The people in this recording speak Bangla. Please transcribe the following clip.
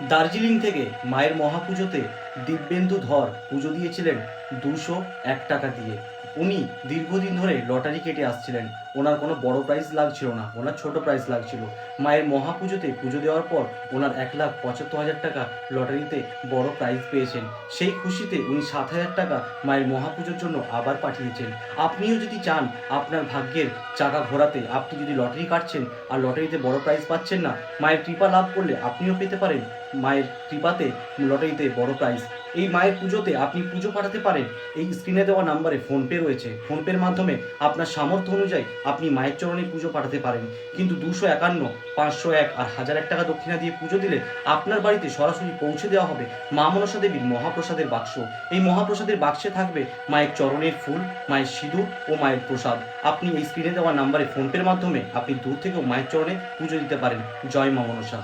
দার্জিলিং থেকে মায়ের মহাপুজোতে দিব্যেন্দু ধর পুজো দিয়েছিলেন 201 টাকা দিয়ে। উনি দীর্ঘদিন ধরে লটারি কেটে আসছিলেন। ওনার কোনো বড় প্রাইজ লাগছিল না, ওনার ছোট প্রাইজ লাগছিল। মায়ের মহাপুজোতে পুজো দেওয়ার পর ওনার 1,75,000 টাকা লটারিতে বড় প্রাইজ পেয়েছেন। সেই খুশিতে উনি 7,000 টাকা মায়ের মহাপুজোর জন্য আবার পাঠিয়েছেন। আপনিও যদি চান আপনার ভাগ্যের চাকা ঘোরাতে, আপনি যদি লটারি কাটছেন আর লটারিতে বড় প্রাইজ পাচ্ছেন না, মায়ের কৃপা লাভ করলে আপনিও পেতে পারেন মায়ের কৃপাতে লটারিতে বড় প্রাইজ। এই মায়ের পুজোতে আপনি পুজো পাঠাতে পারেন। এই স্ক্রিনে দেওয়া নাম্বারে ফোনপে রয়েছে, ফোনপের মাধ্যমে আপনার সামর্থ্য অনুযায়ী আপনি মায়ের চরণে পুজো পাঠাতে পারেন। কিন্তু 251, 501 আর 1,001 টাকা দক্ষিণা দিয়ে পুজো দিলে আপনার বাড়িতে সরাসরি পৌঁছে দেওয়া হবে মা মনসা দেবীর মহাপ্রসাদের বাক্স। এই মহাপ্রসাদের বাক্সে থাকবে মায়ের চরণের ফুল, মায়ের সিঁদুর ও মায়ের প্রসাদ। আপনি এই স্ক্রিনে দেওয়া নাম্বারে ফোনপের মাধ্যমে আপনি দূর থেকেও মায়ের চরণে পুজো দিতে পারেন। জয় মা মনসা।